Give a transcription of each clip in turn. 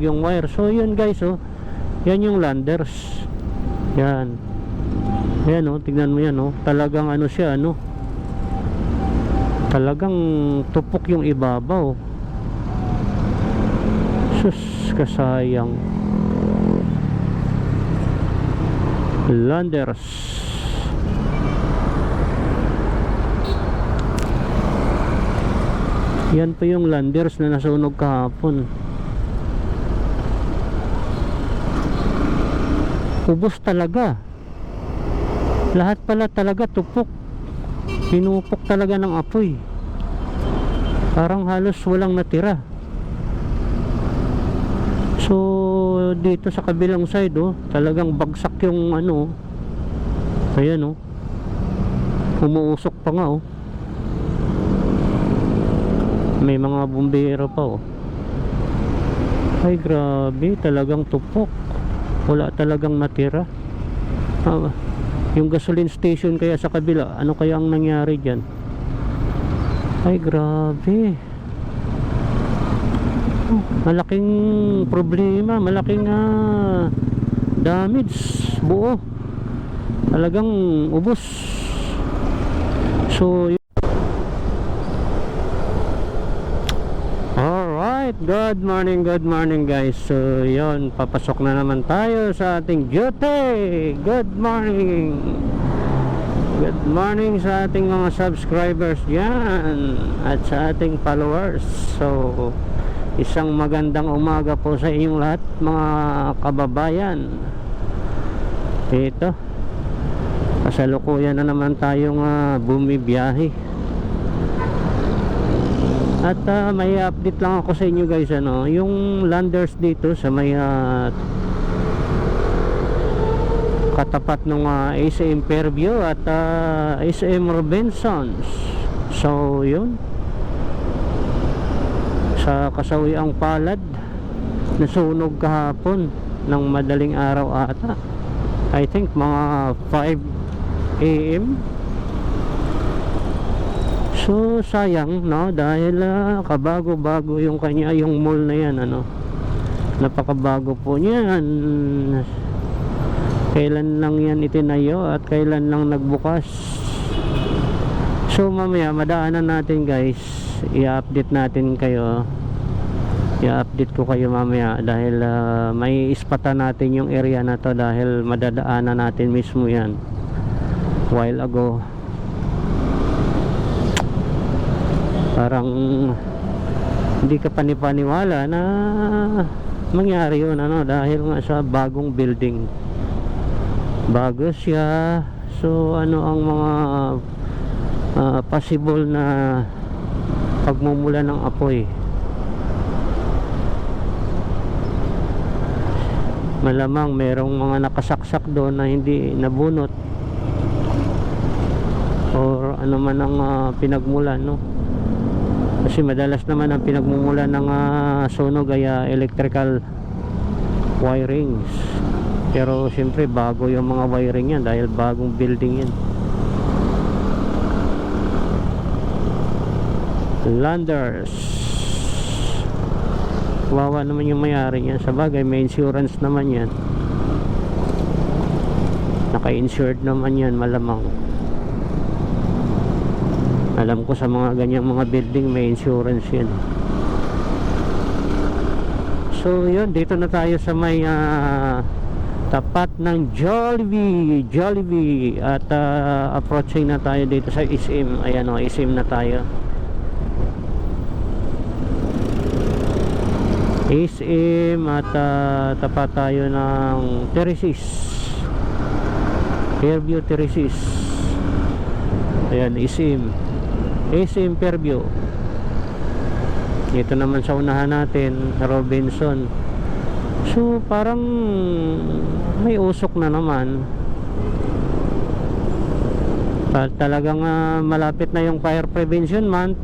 yung wire. So yun guys, oh, yan yung landers. Yan. Ayan, oh, tignan mo yan, oh. Talagang ano siya, ano, talagang tupok yung ibabaw. Sus, kasayang. Landers. Yan po yung landers na nasunog kahapon. Ubos talaga. Lahat pala talaga tupok. Pinupok talaga ng apoy. Parang halos walang natira. So dito sa kabilang side, oh, talagang bagsak yung ano. Ayan, oh. Umuusok pa nga, oh. May mga bumbero pa, oh. Ay grabe, talagang tupok. Wala talagang natira. Yung gasoline station kaya sa kabila, ano kaya ang nangyari dyan? Ay grabe. Malaking problema, malaking damage buo. Talagang ubos. So alright, good morning guys. So yon, papasok na naman tayo sa ating duty. Good morning. Good morning sa ating mga subscribers dyan at sa ating followers. So isang magandang umaga po sa inyong lahat mga kababayan. Ito, kasalukuyan na naman tayong bumibiyahe. At may update lang ako sa inyo guys, ano, yung landers dito sa may katapat ng ACM Fairview at ACM Robinsons. So yun, sa kasawiang palad, nasunog kahapon ng madaling araw ata. I think mga 5 AM. So sayang, no, dahil kabago-bago yung kanya, yung mall na yan, ano, napakabago po niyan. Kailan lang yan itinayo at kailan lang nagbukas. So mamaya madaanan natin guys, i-update natin kayo. I-update ko kayo mamaya dahil may ispatan natin yung area na to dahil madadaanan natin mismo yan while ago. Parang hindi ka panipaniwala na mangyari yun, ano, dahil nga sa bagong building, bago siya. So ano ang mga possible na pagmumula ng apoy? Malamang merong mga nakasaksak doon na hindi nabunot or ano man ang pinagmulan, no? Kasi madalas naman ang pinagmumulan ng sunog ay electrical wirings. Pero siyempre bago yung mga wiring yan dahil bagong building yan. Landers, wawa naman yung mayari yan. Sa bagay may insurance naman yan, naka-insured naman yan malamang. Alam ko sa mga ganyang mga building may insurance yan. So yun, dito na tayo sa may tapat ng Jollibee at approaching na tayo dito sa ISIM. Ayan, o, ISIM na tayo. ISIM at tapat tayo ng Teresis, Fairview Teresis. Ayan, ISIM Fairview. Ito naman sa unahan natin, Robinson. So parang may usok na naman. Talagang malapit na yung Fire Prevention Month.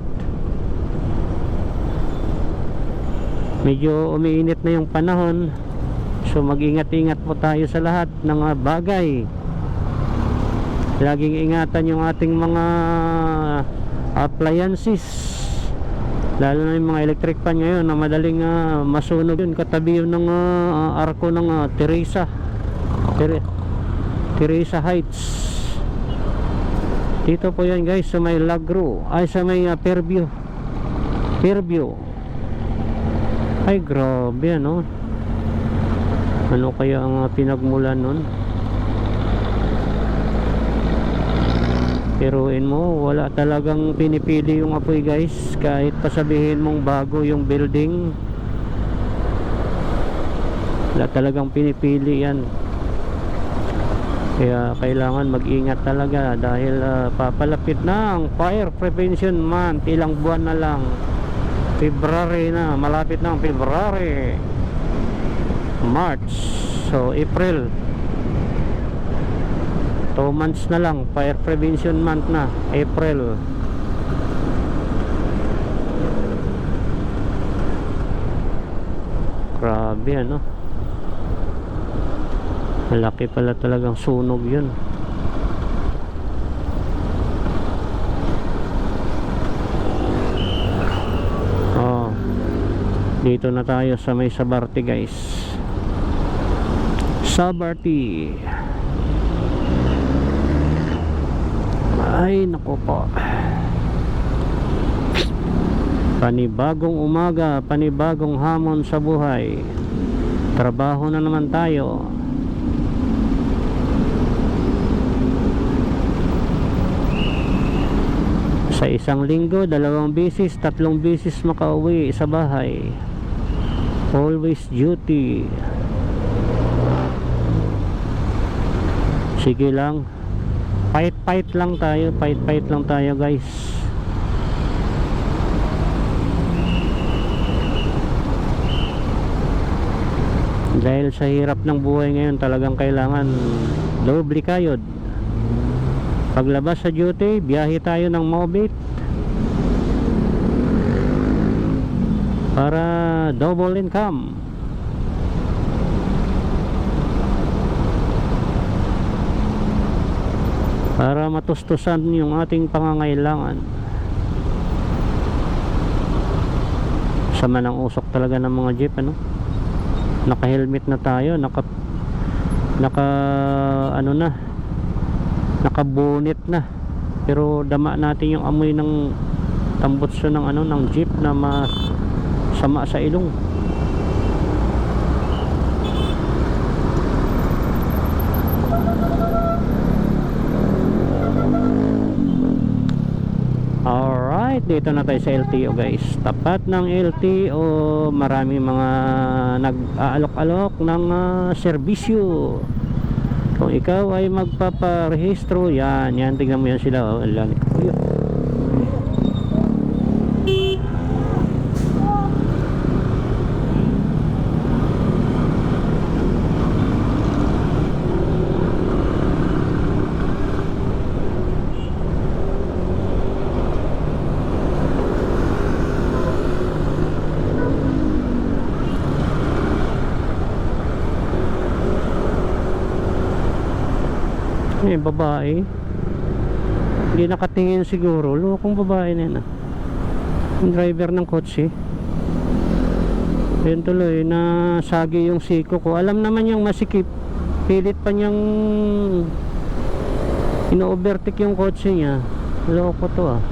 Medyo umiinit na yung panahon. So mag-ingat-ingat po tayo sa lahat ng bagay. Laging ingatan yung ating mga appliances lalo na yung mga electric fan ngayon na madaling masunog yun. Katabi yun ng arko ng Teresa Heights. Dito po yan guys sa may Lagro, ay sa may Fairview. Ay grabe ano. Ano kaya ang pinagmulan nun? Piruin mo, wala talagang pinipili yung apoy guys. Kahit pasabihin mong bago yung building, wala talagang pinipili yan. Kaya kailangan mag-ingat talaga dahil papalapit na ang Fire Prevention Month. Ilang buwan na lang, February na, malapit na ang February, March, so April, 2 months na lang, Fire Prevention Month na, April. Grabe ano, malaki pala talagang sunog yun. Dito na tayo sa may Sabarte guys. Sabarte. Ay naku po, panibagong umaga, panibagong hamon sa buhay. Trabaho na naman tayo. Sa isang linggo, 2 beses, 3 beses makauwi sa bahay. Always duty. Sige lang, fight lang tayo, fight lang tayo guys. Dahil sa hirap ng buhay ngayon, talagang kailangan doble kayod. Paglabas sa duty, biyahe tayo ng Mobit para double income. Para matustusan yung ating pangangailangan. Sama ng usok talaga ng mga jeep ano. Naka-helmet na tayo, naka naka-bonnet na. Pero dama natin yung amoy ng tambutso ng ng jeep na masama sa ilong. Alright, dito na tayo sa LTO guys. Tapat ng LTO, marami mga nag-aalok-alok ng serbisyo. Kung ikaw ay magpaparehistro, yan, tignan mo yan sila. May babae, hindi nakatingin siguro, lokong babae na yun yung driver ng kotse. Yun tuloy, nasagi yung siko ko. Alam naman yung masikip, pilit pa niyang ino-overtake yung kotse niya. Loko to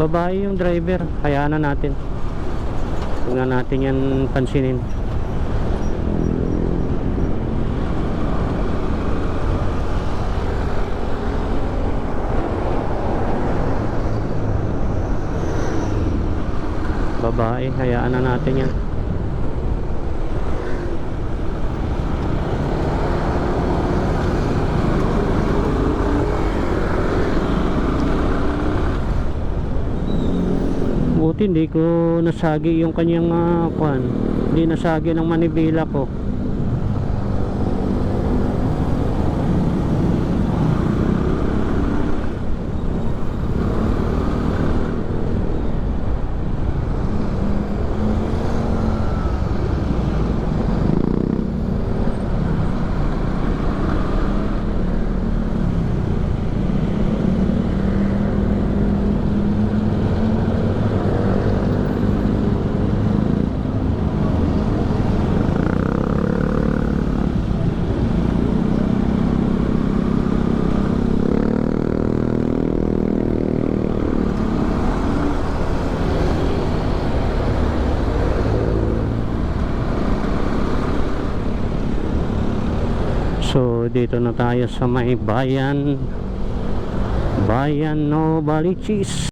babae yung driver, hayaan na natin, huwag na natin yan pansinin. Babae, hayaan na natin yan. Buti hindi ko nasagi yung kanyang hindi nasagi ng manibela ko. So dito na tayo sa may bayan Novaliches.